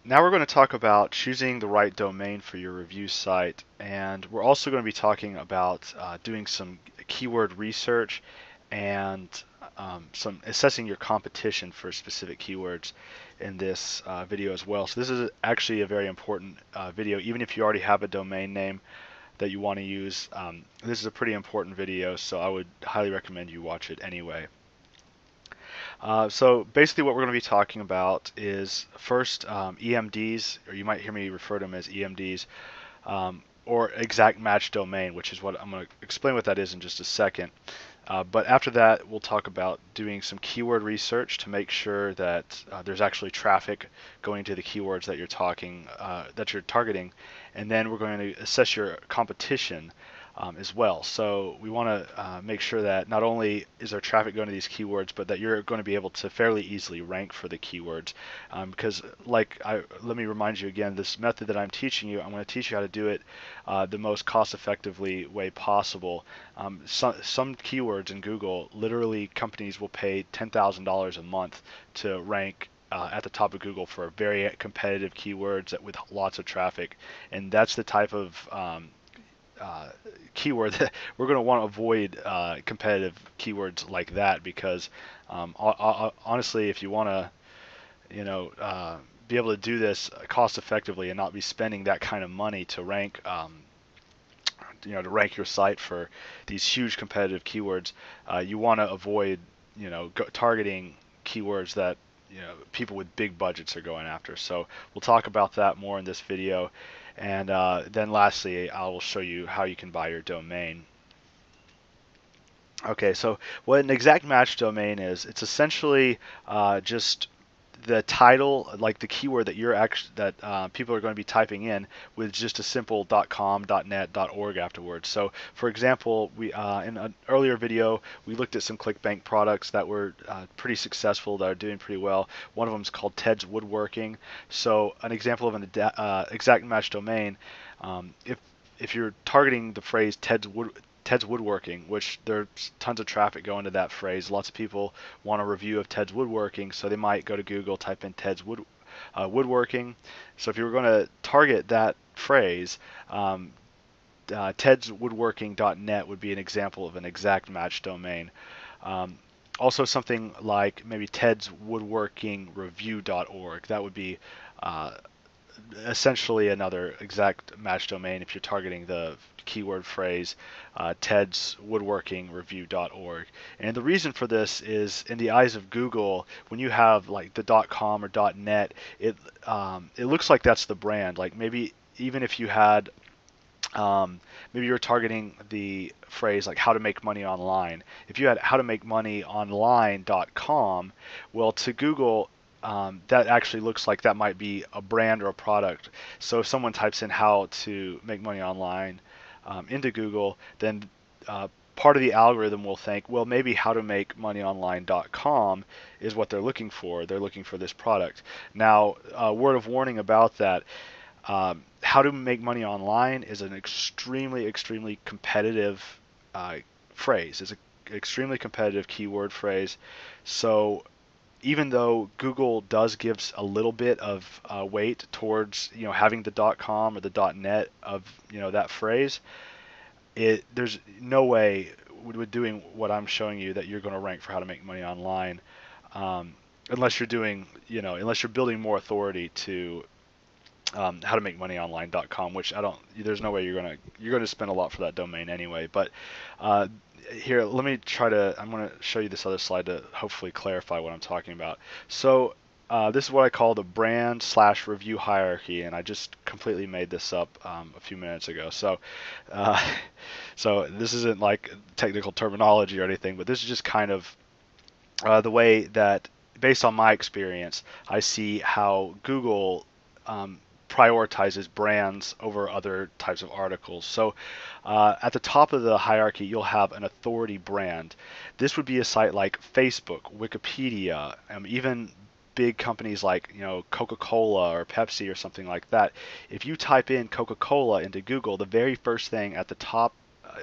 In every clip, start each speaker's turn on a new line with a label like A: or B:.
A: Now we're going to talk about choosing the right domain for your review site, and we're also going to be talking about doing some keyword research and some assessing your competition for specific keywords in this video as well. So this is actually a very important video, even if you already have a domain name that you want to use. This is a pretty important video, so I would highly recommend you watch it anyway. So basically what we're going to be talking about is first EMDs, or you might hear me refer to them as EMDs, or exact match domain, which is what I'm going to explain what that is in just a second. But after that, we'll talk about doing some keyword research to make sure that there's actually traffic going to the keywords that you're targeting, and then we're going to assess your competition as well. So we want to make sure that not only is there traffic going to these keywords, but that you're going to be able to fairly easily rank for the keywords. Because, let me remind you again, this method that I'm teaching you, I'm going to teach you how to do it the most cost-effectively way possible. Some keywords in Google, literally companies will pay $10,000 a month to rank at the top of Google for very competitive keywords with lots of traffic, and that's the type of keyword that we're going to want to avoid competitive keywords like that because honestly, if you want to, be able to do this cost effectively and not be spending that kind of money to rank, to rank your site for these huge competitive keywords, you want to avoid, targeting keywords that people with big budgets are going after. So we'll talk about that more in this video. And then lastly, I will show you how you can buy your domain. Okay, so what an exact match domain is, it's essentially just the title, like the keyword that people are going to be typing in, with just a simple .com, .net, .org afterwards. So, for example, we in an earlier video we looked at some ClickBank products that were pretty successful, that are doing pretty well. One of them is called Ted's Woodworking. So, an example of an exact match domain, if you're targeting the phrase Ted's Woodworking, which there's tons of traffic going to that phrase. Lots of people want a review of Ted's Woodworking, so they might go to Google, type in Woodworking. So if you were going to target that phrase, tedswoodworking.net would be an example of an exact match domain. Also something like maybe tedswoodworkingreview.org. That would be essentially another exact match domain if you're targeting the keyword phrase tedswoodworkingreview.org. And the reason for this is, in the eyes of Google, when you have like the .com or .net, it looks like that's the brand. Like maybe even if you had maybe you're targeting the phrase like how to make money online. If you had how to make money online.com, well, to Google, that actually looks like that might be a brand or a product. So if someone types in how to make money online into Google, then part of the algorithm will think, well, maybe how to make money online.com is what they're looking for. They're looking for this product. Now, word of warning about that. How to make money online is an extremely, extremely competitive phrase. It's an extremely competitive keyword phrase. So even though Google does give a little bit of weight towards having the .com or the .net of that phrase, there's no way with doing what I'm showing you that you're going to rank for how to make money online, unless you're doing unless you're building more authority to how to make money online.com, which there's no way you're gonna spend a lot for that domain anyway. But here, I'm going to show you this other slide to hopefully clarify what I'm talking about. So this is what I call the brand/review hierarchy, and I just completely made this up a few minutes ago. So so this isn't like technical terminology or anything, but this is just kind of the way that, based on my experience, I see how Google prioritizes brands over other types of articles. So at the top of the hierarchy, you'll have an authority brand. This would be a site like Facebook, Wikipedia, even big companies like Coca-Cola or Pepsi or something like that. If you type in Coca-Cola into Google, the very first thing at the top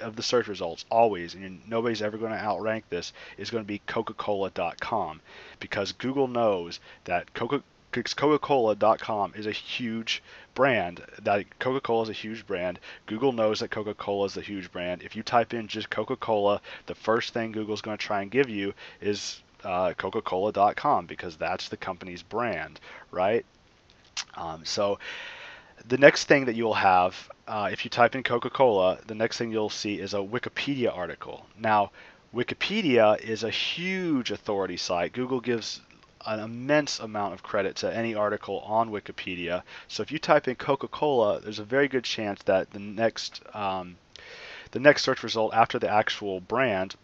A: of the search results, always, and nobody's ever going to outrank this, is going to be Coca-Cola.com, because Google knows that because Coca-Cola.com is a huge brand. That Coca-Cola is a huge brand. Google knows that Coca-Cola is a huge brand. If you type in just Coca-Cola, the first thing Google's going to try and give you is Coca-Cola.com because that's the company's brand, right? So the next thing that you'll have, if you type in Coca-Cola, the next thing you'll see is a Wikipedia article. Now, Wikipedia is a huge authority site. Google gives an immense amount of credit to any article on Wikipedia. So if you type in Coca-Cola, there's a very good chance that the next search result after the actual brand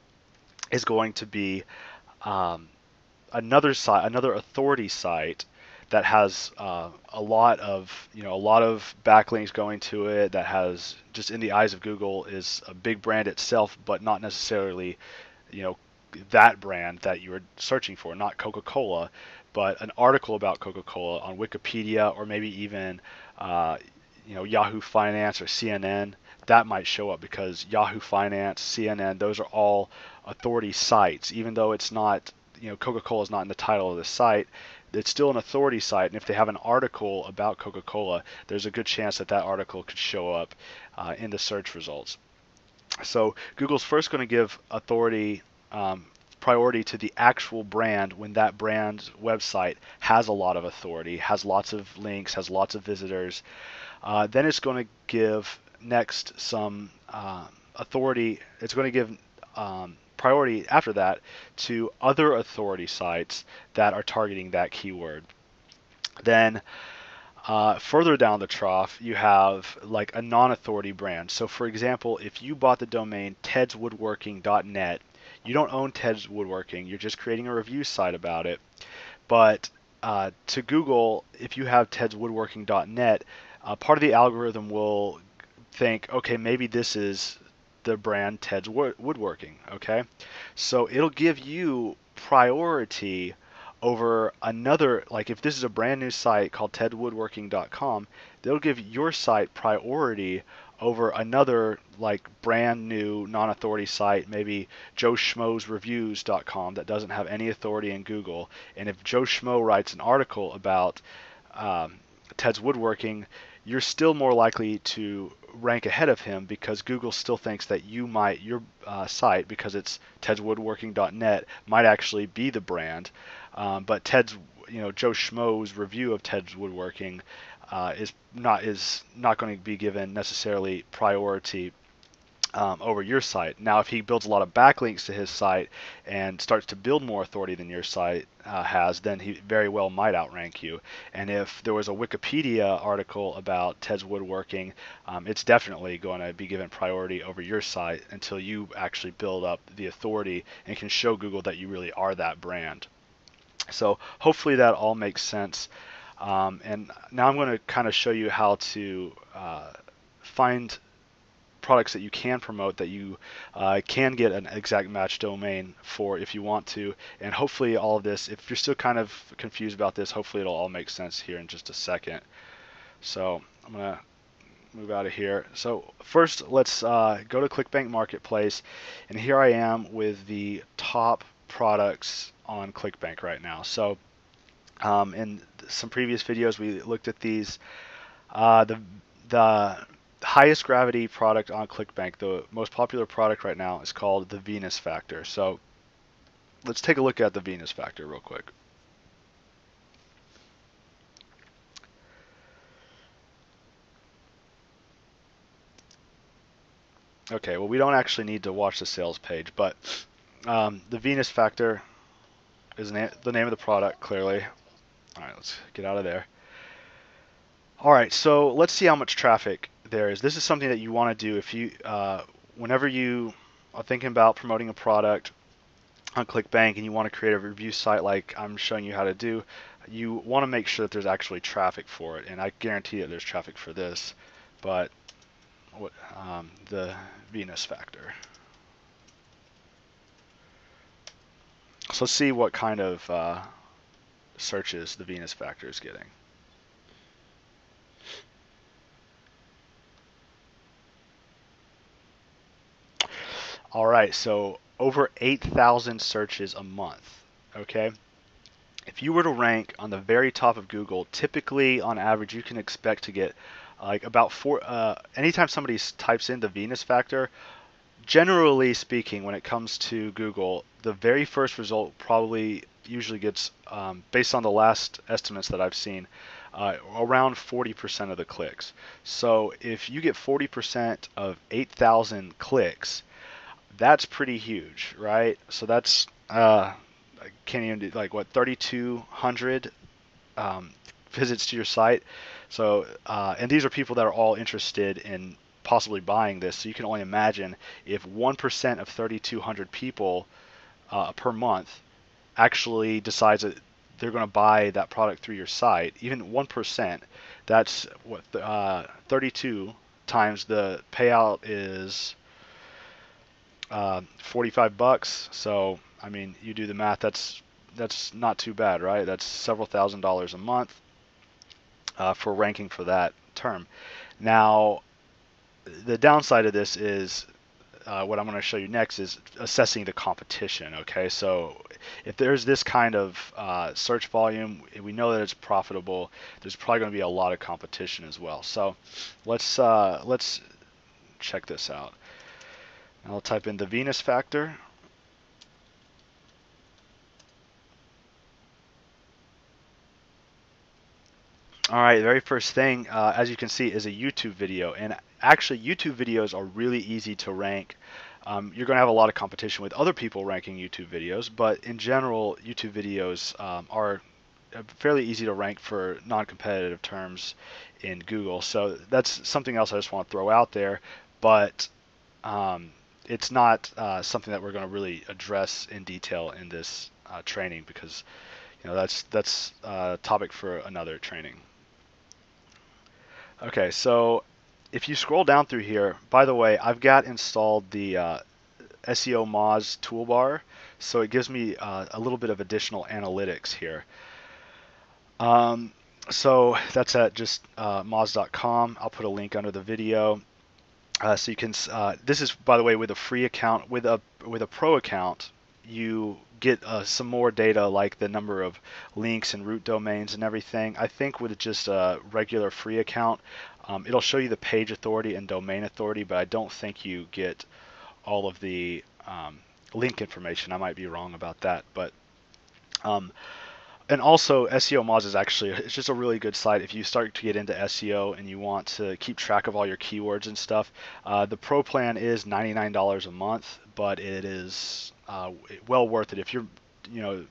A: is going to be um, another authority site that has a lot of backlinks going to it, that has, just in the eyes of Google, is a big brand itself, but not necessarily, you know, that brand that you were searching for, not Coca-Cola, but an article about Coca-Cola on Wikipedia, or maybe even Yahoo Finance or CNN. That might show up because Yahoo Finance, CNN, those are all authority sites. Even though it's not, Coca-Cola is not in the title of the site, it's still an authority site, and if they have an article about Coca-Cola, there's a good chance that that article could show up in the search results. So Google's first going to give priority to the actual brand when that brand's website has a lot of authority, has lots of links, has lots of visitors. Then it's going to give next some authority. It's going to give priority after that to other authority sites that are targeting that keyword. Then further down the trough, you have like a non-authority brand. So for example, if you bought the domain tedswoodworking.net, you don't own Ted's Woodworking, you're just creating a review site about it. But to Google, if you have tedswoodworking.net, part of the algorithm will think, okay, maybe this is the brand Ted's Woodworking, okay? So it'll give you priority over another, like if this is a brand new site called tedwoodworking.com, they'll give your site priority over another like brand new non-authority site, maybe joeschmoesreviews.com, that doesn't have any authority in Google. And if Joe Schmo writes an article about Ted's Woodworking, you're still more likely to rank ahead of him because Google still thinks that your site, because it's tedswoodworking.net, might actually be the brand. But Joe Schmo's review of Ted's Woodworking is not going to be given necessarily priority over your site. Now, if he builds a lot of backlinks to his site and starts to build more authority than your site has, then he very well might outrank you. And if there was a Wikipedia article about Ted's Woodworking, it's definitely going to be given priority over your site until you actually build up the authority and can show Google that you really are that brand. So hopefully that all makes sense. And now I'm going to kind of show you how to find products that you can promote, that you can get an exact match domain for if you want to. And hopefully all of this, if you're still kind of confused about this, hopefully it'll all make sense here in just a second. So I'm going to move out of here. So first, let's go to ClickBank Marketplace. And here I am with the top products on ClickBank right now. So in some previous videos, we looked at these. The highest gravity product on ClickBank, the most popular product right now, is called the Venus Factor. So let's take a look at the Venus Factor real quick. Okay, well, we don't actually need to watch the sales page, but the Venus Factor is the name of the product, clearly. All right, let's get out of there. All right, so let's see how much traffic there is. This is something that you want to do if you, whenever you are thinking about promoting a product on ClickBank and you want to create a review site like I'm showing you how to do, you want to make sure that there's actually traffic for it. And I guarantee that there's traffic for this, but the Venus Factor. So let's see what kind of searches the Venus Factor is getting. All right, so over 8,000 searches a month, okay? if you were to rank on the very top of Google, typically on average you can expect to get like about four. Anytime somebody types in the Venus factor, generally speaking, when it comes to Google, the very first result probably usually gets, based on the last estimates that I've seen, around 40% of the clicks. So if you get 40% of 8,000 clicks, that's pretty huge, right? So that's I can't even do like what 3,200 um, visits to your site. So and these are people that are all interested in possibly buying this. So you can only imagine if 1% of 3,200 people per month actually decides that they're going to buy that product through your site, even 1%, that's what 32 times the payout is 45 bucks. So I mean, you do the math. That's not too bad, right? That's several $1,000s a month for ranking for that term. Now, the downside of this is what I'm going to show you next is assessing the competition. Okay, so if there's this kind of search volume, we know that it's profitable. There's probably going to be a lot of competition as well. So let's check this out. I'll type in the Venus factor. All right, the very first thing, as you can see, is a YouTube video. And actually, YouTube videos are really easy to rank. You're going to have a lot of competition with other people ranking YouTube videos, but in general, YouTube videos are fairly easy to rank for non-competitive terms in Google. So that's something else I just want to throw out there, but um, it's not something that we're going to really address in detail in this training because that's a topic for another training. Okay, so if you scroll down through here, by the way, I've got installed the SEO Moz toolbar, so it gives me a little bit of additional analytics here. So that's at just moz.com. I'll put a link under the video. So you can. This is, by the way, with a free account. With a pro account, you get some more data like the number of links and root domains and everything. I think with just a regular free account, it'll show you the page authority and domain authority, but I don't think you get all of the link information. I might be wrong about that, but um, and also SEO Moz is actually, it's just a really good site if you start to get into SEO and you want to keep track of all your keywords and stuff. The pro plan is $99 a month, but it is well worth it if you're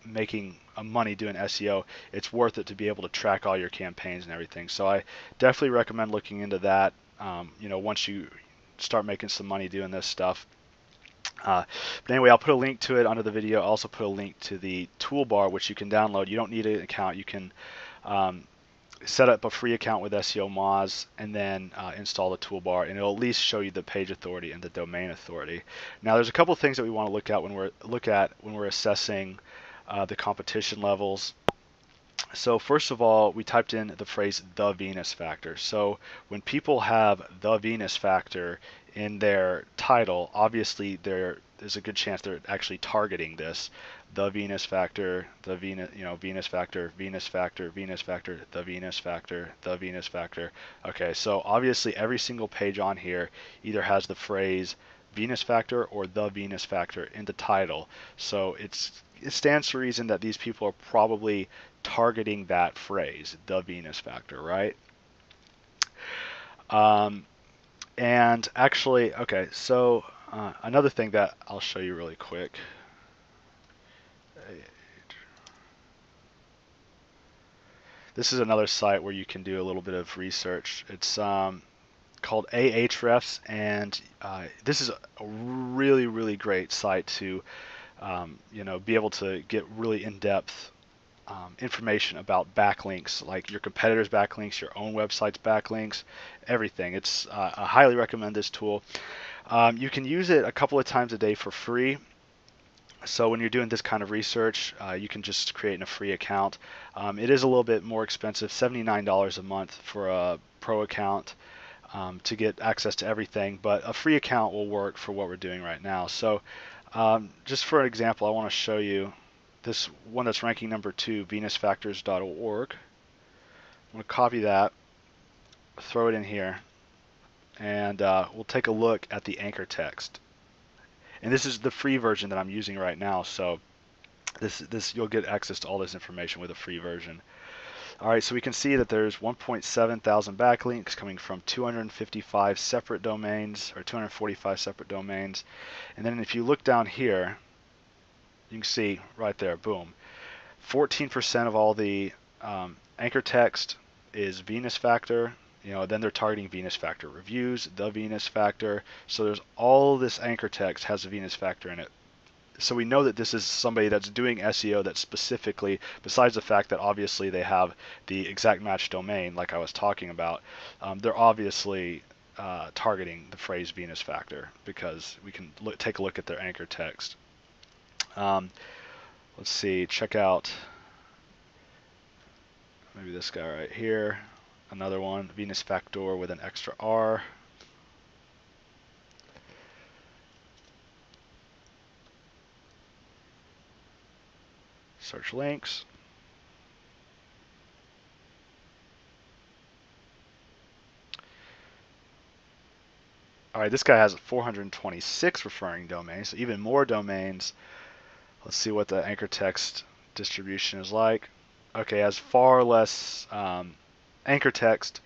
A: making money doing SEO. It's worth it to be able to track all your campaigns and everything. So I definitely recommend looking into that. Once you start making some money doing this stuff. But anyway, I'll put a link to it under the video. I'll also put a link to the toolbar, which you can download. You don't need an account. You can set up a free account with SEO Moz and then install the toolbar, and it'll at least show you the page authority and the domain authority. Now, there's a couple things that we want to look at when we're assessing the competition levels. So first of all, we typed in the phrase the Venus factor. So when people have the Venus factor in their title, obviously there's a good chance they're actually targeting this. The Venus factor, the Venus factor, Venus factor, Venus factor, the Venus factor, the Venus factor. Okay, so obviously every single page on here either has the phrase Venus factor or the Venus factor in the title. So it stands to reason that these people are probably targeting that phrase, the Venus factor, right? And actually, okay, so another thing that I'll show you really quick. This is another site where you can do a little bit of research. It's called Ahrefs, and this is a really, really great site to be able to get really in-depth information about backlinks, like your competitors' backlinks, your own website's backlinks, everything. I highly recommend this tool. You can use it a couple of times a day for free. So when you're doing this kind of research, you can just create a free account. It is a little bit more expensive, $79 a month for a pro account to get access to everything, but a free account will work for what we're doing right now. So just for an example, I want to show you this one that's ranking number 2, venusfactors.org. I'm going to copy that, throw it in here, and we'll take a look at the anchor text. And this is the free version that I'm using right now, so this you'll get access to all this information with a free version. All right, so we can see that there's 1.7 thousand backlinks coming from 255 separate domains, or 245 separate domains. And then if you look down here, you can see right there, boom, 14% of all the anchor text is Venus Factor. Then they're targeting Venus Factor reviews, the Venus Factor. So there's all this anchor text has a Venus Factor in it. So we know that this is somebody that's doing SEO that specifically, besides the fact that obviously they have the exact match domain like I was talking about, they're obviously targeting the phrase Venus Factor, because we can take a look at their anchor text. Let's see, check out maybe this guy right here, another one, Venus Factor with an extra R. Search links. All right, this guy has 426 referring domains, so even more domains. Let's see what the anchor text distribution is like. Okay, has far less anchor text,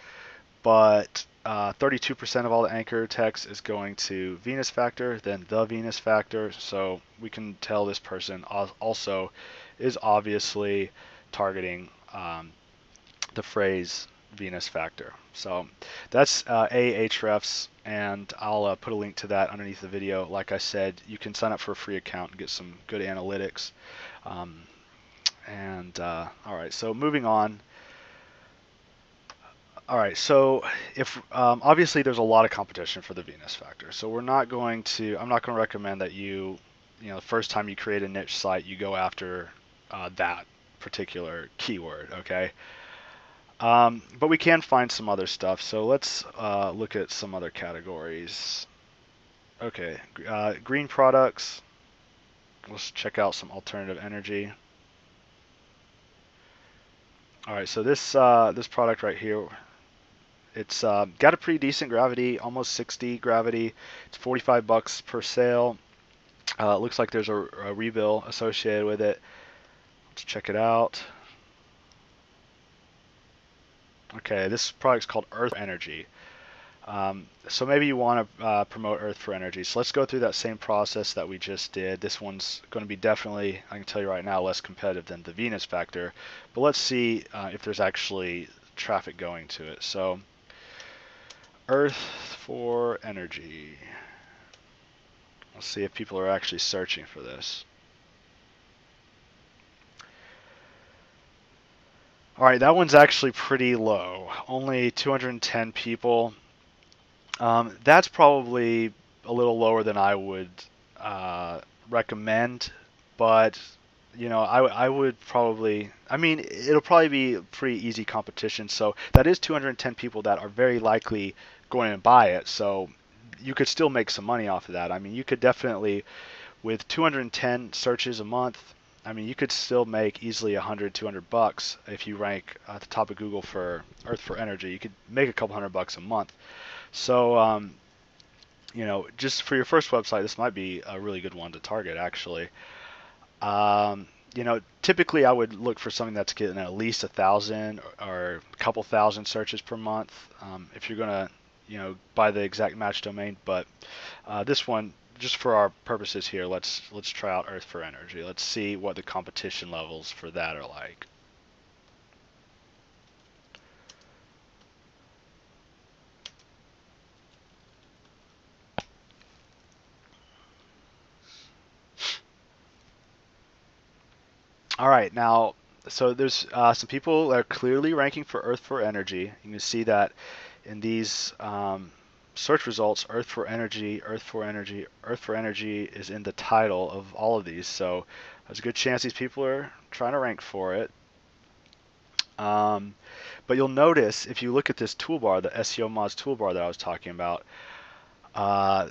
A: but 32% of all the anchor text is going to Venus Factor, then the Venus Factor. So we can tell this person also is obviously targeting the phrase Venus Factor. So that's Ahrefs, and I'll put a link to that underneath the video. Like I said, you can sign up for a free account and get some good analytics. All right, so moving on. All right, so if obviously there's a lot of competition for the Venus Factor, so I'm not going to recommend that the first time you create a niche site, you go after that particular keyword, okay? But we can find some other stuff, so let's look at some other categories. Okay, green products. Let's check out some alternative energy. All right, so this product right here, it's got a pretty decent gravity, almost 60 gravity. It's 45 bucks per sale. It looks like there's a rebill associated with it. Let's check it out. Okay, this product's called Earth Energy. So maybe you want to promote Earth for Energy. So let's go through that same process that we just did. This one's going to be definitely, I can tell you right now, less competitive than the Venus Factor. But let's see if there's actually traffic going to it. So Earth for Energy. Let's see if people are actually searching for this. All right, that one's actually pretty low. Only 210 people. That's probably a little lower than I would recommend, but I would probably, it'll probably be a pretty easy competition. So that is 210 people that are very likely going to buy it. So you could still make some money off of that. You could definitely, with 210 searches a month, you could still make easily 100, 200 bucks if you rank at the top of Google for Earth for Energy. You could make a couple $100 a month. So, just for your first website, this might be a really good one to target, actually. Typically I would look for something that's getting at least 1,000 or a couple thousand searches per month if you're going to, buy the exact match domain. But this one, just for our purposes here, let's try out Earth for Energy. Let's see what the competition levels for that are like. All right, now, so there's some people that are clearly ranking for Earth for Energy. You can see that in these search results, Earth for Energy, Earth for Energy, Earth for Energy is in the title of all of these. So there's a good chance these people are trying to rank for it. But you'll notice if you look at this toolbar, the SEO Moz toolbar that I was talking about,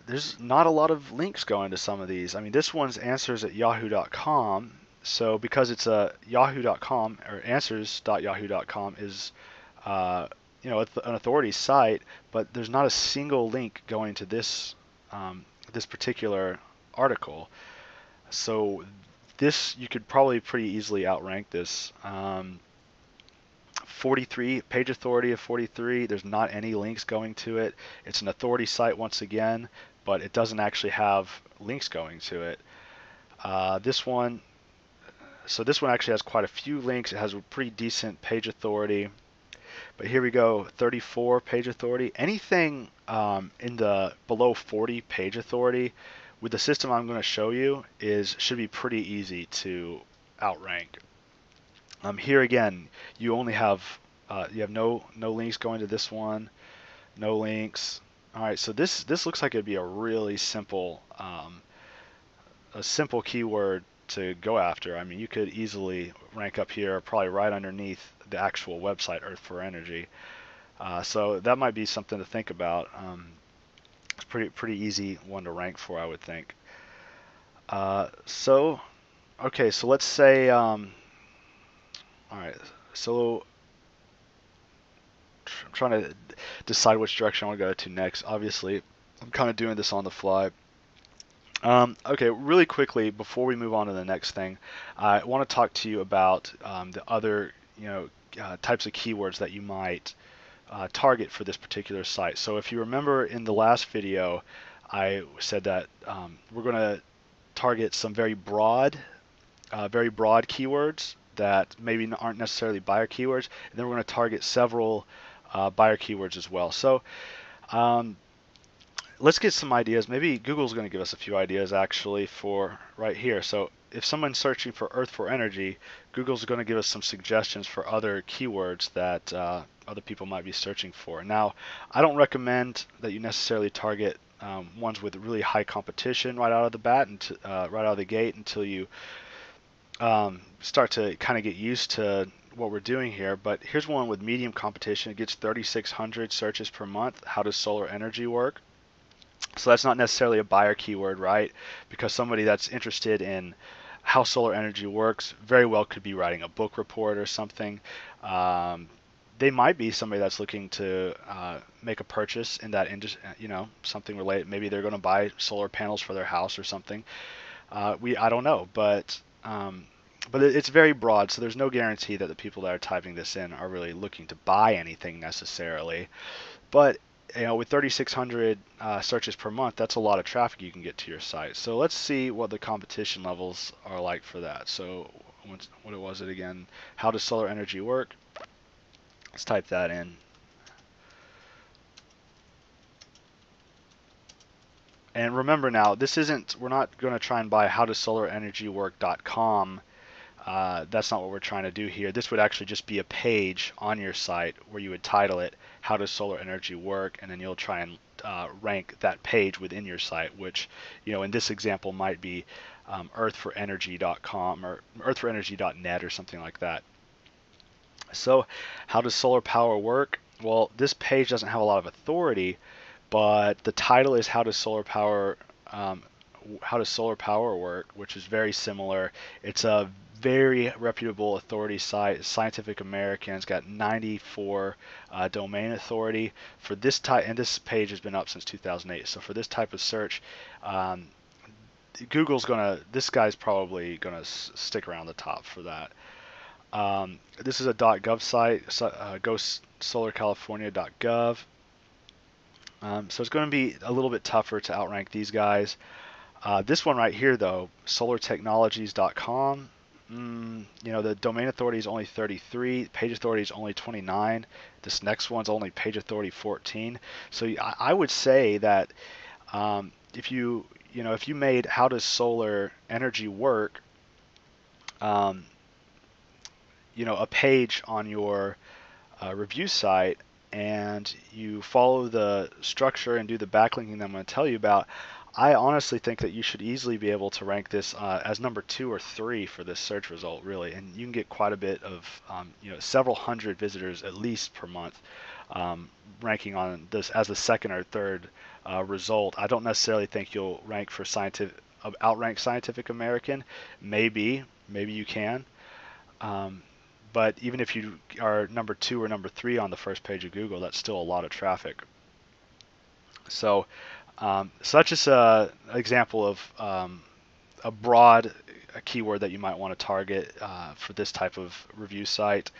A: there's not a lot of links going to some of these. This one's answers at yahoo.com. So because it's a yahoo.com or answers.yahoo.com is an authority site, but there's not a single link going to this particular article. So this you could probably pretty easily outrank this. 43 page authority of 43. There's not any links going to it. It's an authority site once again, but it doesn't actually have links going to it. This one, so this one actually has quite a few links. It has a pretty decent page authority. But here we go, 34 page authority. Anything in the below 40 page authority with the system I'm going to show you should be pretty easy to outrank. Here again, you only have no links going to this one, no links. All right, so this looks like it'd be a really simple keyword to go after. I mean, you could easily rank up here, probably right underneath the actual website, Earth for Energy. So that might be something to think about. It's pretty easy one to rank for, I would think. Okay, so let's say, all right, so I'm trying to decide which direction I want to go to next. Obviously, I'm kind of doing this on the fly. Okay, really quickly before we move on to the next thing, I want to talk to you about the other, types of keywords that you might target for this particular site. So if you remember in the last video, I said that we're going to target some very broad keywords that maybe aren't necessarily buyer keywords, and then we're going to target several buyer keywords as well. So let's get some ideas. Maybe Google's going to give us a few ideas actually for right here. So if someone's searching for Earth for Energy, Google's going to give us some suggestions for other keywords that other people might be searching for. Now, I don't recommend that you necessarily target ones with really high competition right out of the bat and right out of the gate until you start to kind of get used to what we're doing here. But here's one with medium competition. It gets 3,600 searches per month. How does solar energy work? So that's not necessarily a buyer keyword, right? Because somebody that's interested in how solar energy works very well could be writing a book report or something. They might be somebody that's looking to make a purchase in that industry, something related. Maybe they're going to buy solar panels for their house or something. I don't know, but it's very broad, so there's no guarantee that the people that are typing this in are really looking to buy anything necessarily. But with 3,600 searches per month, that's a lot of traffic you can get to your site. So let's see what the competition levels are like for that. So what was it again? How does solar energy work? Let's type that in. And remember now, we're not going to try and buy howdossolarenergywork.com. That's not what we're trying to do here. This would actually just be a page on your site where you would title it, How Does Solar Energy Work? And then you'll try and rank that page within your site, which, in this example might be earthforenergy.com or earthforenergy.net or something like that. So how does solar power work? Well, this page doesn't have a lot of authority, but the title is How Does Solar Power Work, which is very similar. It's a very reputable authority site. Scientific American's got 94 domain authority for this type, and this page has been up since 2008. So for this type of search, this guy's probably gonna stick around the top for that. This is a .gov site, gosolarcalifornia.gov. So it's going to be a little bit tougher to outrank these guys. This one right here, though, solartechnologies.com. The domain authority is only 33, page authority is only 29. This next one's only page authority 14. So I would say that if you made How Does Solar Energy Work, a page on your review site, and you follow the structure and do the backlinking that I'm going to tell you about, I honestly think that you should easily be able to rank this as number 2 or 3 for this search result, really. And you can get quite a bit of, several hundred visitors at least per month, ranking on this as the second or third result. I don't necessarily think you'll rank for outrank Scientific American. Maybe maybe you can. Um, but even if you are number 2 or number 3 on the first page of Google, that's still a lot of traffic. So that's just an example of a broad keyword that you might want to target for this type of review site.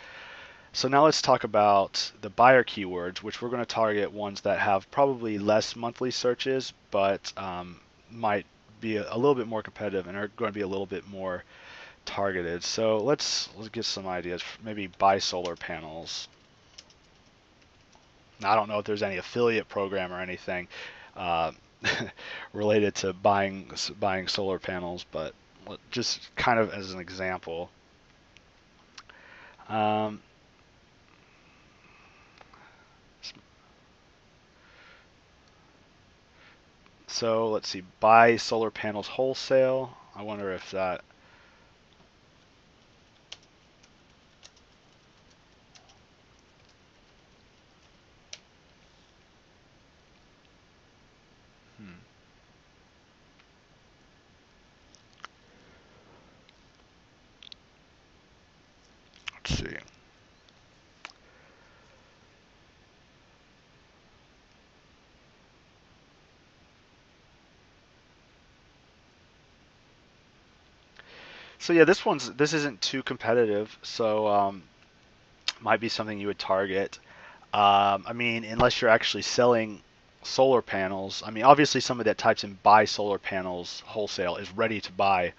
A: So now let's talk about the buyer keywords, which we're going to target ones that have probably less monthly searches, but might be a little bit more competitive and are going to be a little bit more targeted. So let's get some ideas. Maybe buy solar panels. Now, I don't know if there's any affiliate program or anything uh, related to buying solar panels, but just kind of as an example. Um, so let's see, buy solar panels wholesale. I wonder if that. Hmm, let's see. So yeah, this isn't too competitive, so might be something you would target. I mean, unless you're actually selling solar panels. I mean, obviously somebody that types in buy solar panels wholesale is ready to buy,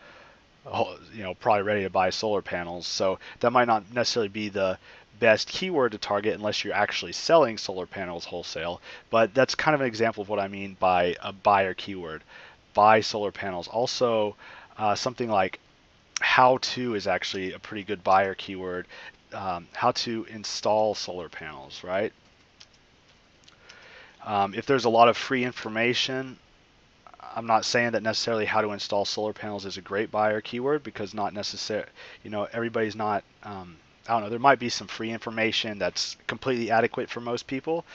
A: probably ready to buy solar panels. So that might not necessarily be the best keyword to target unless you're actually selling solar panels wholesale. But that's kind of an example of what I mean by a buyer keyword. Buy solar panels. Also, something like how to is actually a pretty good buyer keyword. How to install solar panels, right? If there's a lot of free information, I'm not saying that necessarily how to install solar panels is a great buyer keyword because not necessarily, everybody's not. I don't know. There might be some free information that's completely adequate for most people,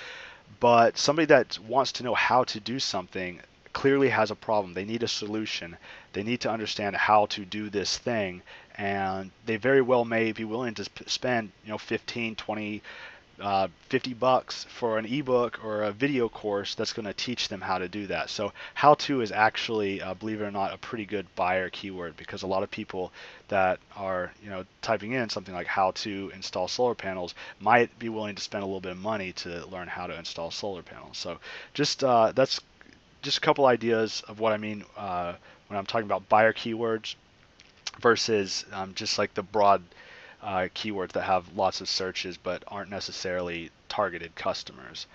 A: but somebody that wants to know how to do something clearly has a problem. They need a solution. They need to understand how to do this thing, and they very well may be willing to spend, 15, 20, $50 for an ebook or a video course that's going to teach them how to do that. So how to is actually, believe it or not, a pretty good buyer keyword because a lot of people that are typing in something like how to install solar panels might be willing to spend a little bit of money to learn how to install solar panels. So just that's just a couple ideas of what I mean when I'm talking about buyer keywords versus just like the broad keywords that have lots of searches but aren't necessarily targeted customers.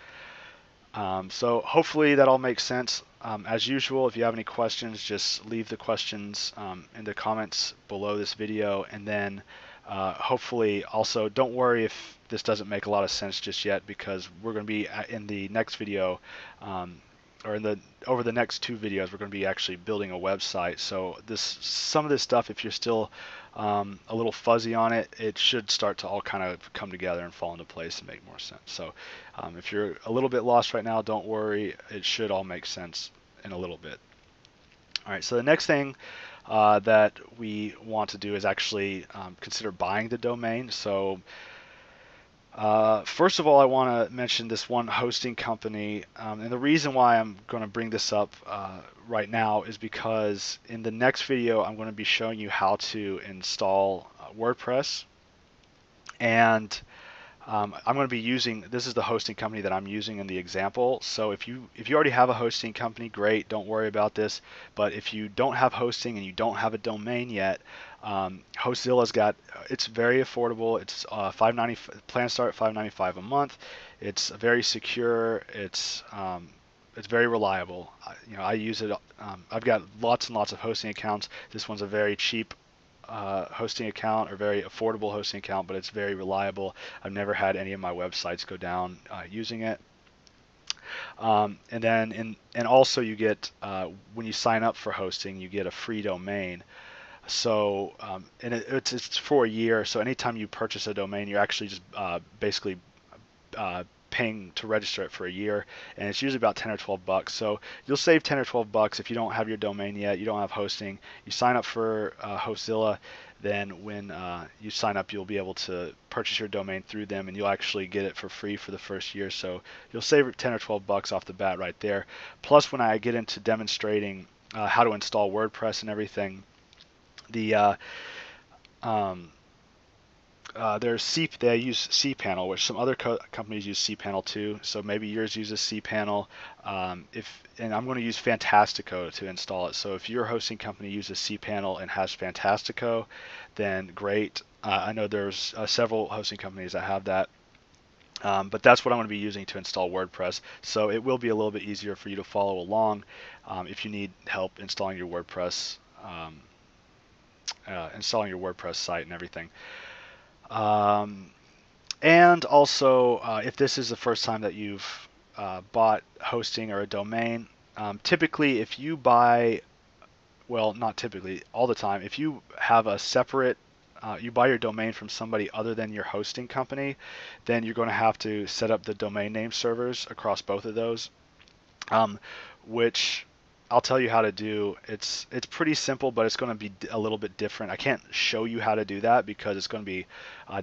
A: So hopefully that all makes sense. As usual, if you have any questions, just leave the questions in the comments below this video, and then hopefully also don't worry if this doesn't make a lot of sense just yet because we're going to be in the next video um, or in the over the next 2 videos we're going to be actually building a website. So some of this stuff, if you're still a little fuzzy on it, it should start to all kind of come together and fall into place and make more sense. So if you're a little bit lost right now, don't worry. It should all make sense in a little bit. All right, so the next thing that we want to do is actually consider buying the domain. So first of all, I want to mention this one hosting company, and the reason why I'm going to bring this up right now is because in the next video I'm going to be showing you how to install WordPress, and I'm going to be using, this is the hosting company that I'm using in the example. So if you already have a hosting company, great, don't worry about this. But if you don't have hosting and you don't have a domain yet, Hostzilla's got, it's very affordable. It's $5.90, plan start at $5.95 a month. It's very secure. It's very reliable. I use it. I've got lots and lots of hosting accounts. This one's a very cheap hosting account or very affordable hosting account, but it's very reliable. I've never had any of my websites go down using it. And also you get when you sign up for hosting, you get a free domain. So and it's for a year. So anytime you purchase a domain, you're actually just basically paying to register it for a year, and it's usually about 10 or 12 bucks. So you'll save 10 or 12 bucks if you don't have your domain yet, you don't have hosting. You sign up for Hostzilla, then when you sign up, you'll be able to purchase your domain through them, and you'll actually get it for free for the first year. So you'll save 10 or 12 bucks off the bat right there. Plus, when I get into demonstrating how to install WordPress and everything, the um, they use cPanel, which some other companies use cPanel too. So maybe yours uses cPanel. And I'm going to use Fantastico to install it. So if your hosting company uses cPanel and has Fantastico, then great. I know there's several hosting companies that have that. But that's what I'm going to be using to install WordPress. So it will be a little bit easier for you to follow along if you need help installing your WordPress, site and everything. And also, if this is the first time that you've bought hosting or a domain, typically if you buy, well, not typically, all the time, if you have a separate, you buy your domain from somebody other than your hosting company, then you're going to have to set up the domain name servers across both of those, which I'll tell you how to do. It's pretty simple, but it's going to be a little bit different. I can't show you how to do that because it's going to be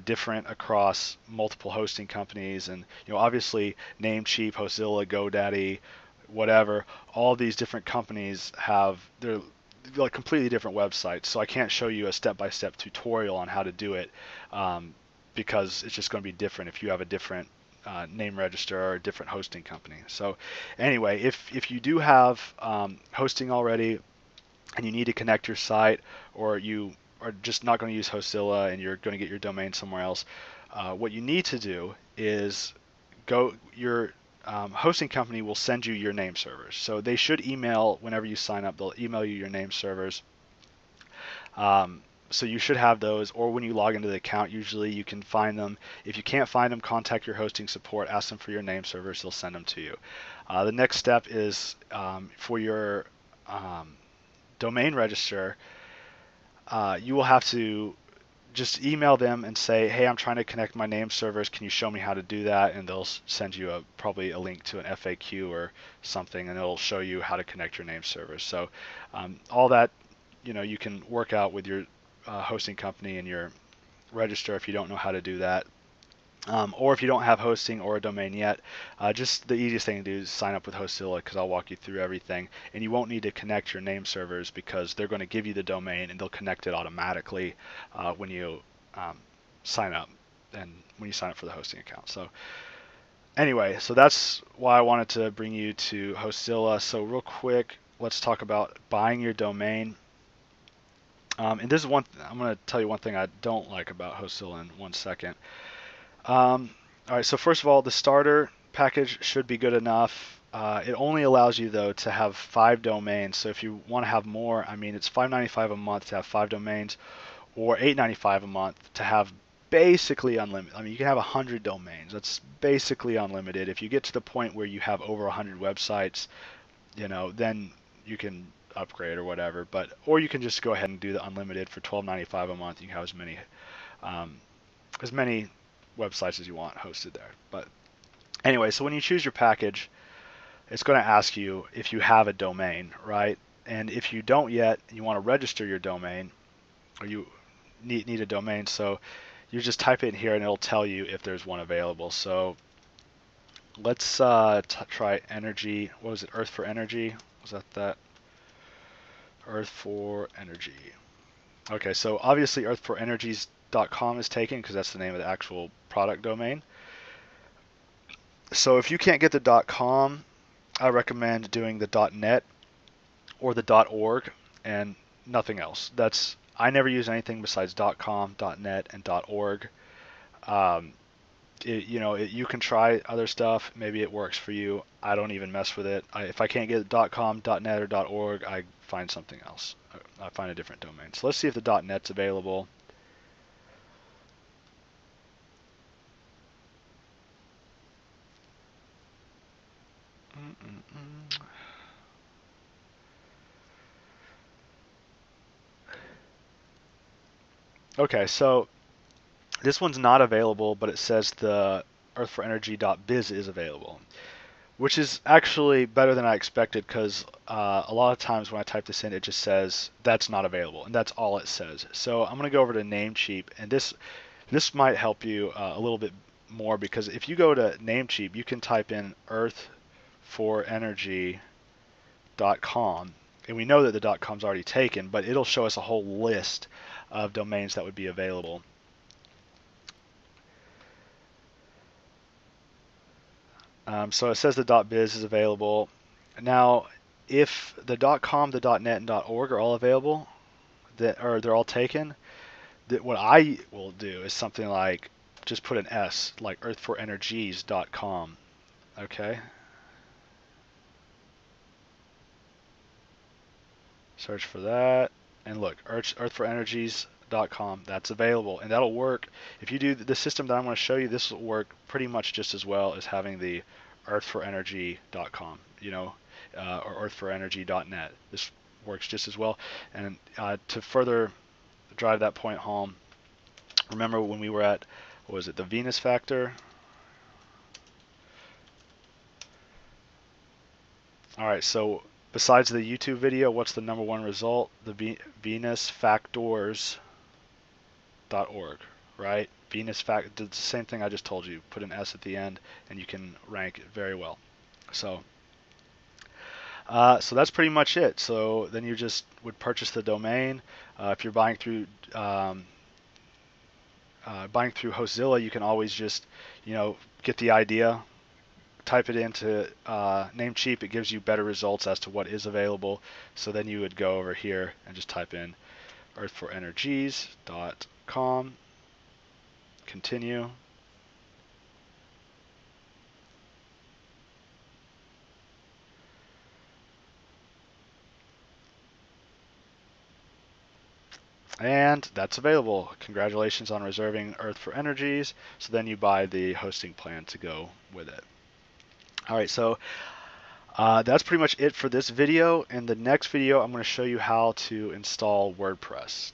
A: different across multiple hosting companies, and obviously Namecheap, Hostzilla, GoDaddy, whatever. All these different companies have their like completely different websites, so I can't show you a step-by-step tutorial on how to do it because it's just going to be different if you have a different name register or a different hosting company. So anyway, if you do have hosting already and you need to connect your site, or you are just not going to use Hostzilla and you're going to get your domain somewhere else, what you need to do is your hosting company will send you your name servers. So they should email whenever you sign up. They'll email you your name servers. So you should have those, or when you log into the account, usually you can find them. If you can't find them, contact your hosting support, ask them for your name servers, they'll send them to you. The next step is for your domain register, you will have to just email them and say, hey, I'm trying to connect my name servers, can you show me how to do that? And they'll send you probably a link to an FAQ or something, and it'll show you how to connect your name servers. So all that you can work out with your hosting company and your register if you don't know how to do that. Or if you don't have hosting or a domain yet, just the easiest thing to do is sign up with Hostzilla, because I'll walk you through everything. And you won't need to connect your name servers because they're going to give you the domain and they'll connect it automatically when you sign up and when you sign up for the hosting account. So anyway, so that's why I wanted to bring you to Hostzilla. So real quick, let's talk about buying your domain. And this is I'm going to tell you one thing I don't like about Hostzilla in 1 second. All right, so first of all, the starter package should be good enough. It only allows you, though, to have 5 domains. So if you want to have more, I mean, it's $5.95 a month to have 5 domains, or $8.95 a month to have basically unlimited. I mean, you can have 100 domains. That's basically unlimited. If you get to the point where you have over 100 websites, then you can upgrade or whatever. Or you can just go ahead and do the unlimited for $12.95 a month. You can have as many websites as you want hosted there. But anyway, so when you choose your package, it's going to ask you if you have a domain, right? And if you don't yet, you want to register your domain, or you need a domain, so you just type it in here and it'll tell you if there's one available. So let's try energy. What was it? Earth for Energy? Was that? Earth for Energy. Okay, so obviously earthforenergies.com is taken because that's the name of the actual product domain. So if you can't get the .com, I recommend doing the .net or the .org and nothing else. I never use anything besides .com, .net, and .org. You can try other stuff. Maybe it works for you. I don't even mess with it. If I can't get .com, .net, or .org, I find something else. I find a different domain. So let's see if the .net's available. Okay, so this one's not available, but it says the earthforenergy.biz is available, which is actually better than I expected because a lot of times when I type this in, it just says that's not available, and that's all it says. So I'm going to go over to Namecheap, and this might help you a little bit more, because if you go to Namecheap, you can type in earthforenergy.com, and we know that the .com's already taken, but it'll show us a whole list of domains that would be available. So it says the .biz is available. Now, if the .com, the .net, and .org are all available, or they're all taken, what I will do is something like just put an S, like earthforenergies.com. Okay. Search for that, and look, earthforenergies.com. That's available, and that'll work. If you do the system that I'm going to show you, this will work pretty much just as well as having the earthforenergy.com, or earthforenergy.net. This works just as well. And to further drive that point home, remember when we were at, what was it, the Venus factor? All right, so besides the YouTube video, what's the #1 result? The venusfactors.org, right? Venus fact did the same thing I just told you. Put an S at the end, and you can rank it very well. So that's pretty much it. So then you just would purchase the domain. If you're buying through Hostzilla, you can always just get the idea, type it into Namecheap. It gives you better results as to what is available. So then you would go over here and just type in earthforenergies.com, continue. And that's available. Congratulations on reserving Earth4Energies. So then you buy the hosting plan to go with it. All right, so that's pretty much it for this video. In the next video, I'm going to show you how to install WordPress.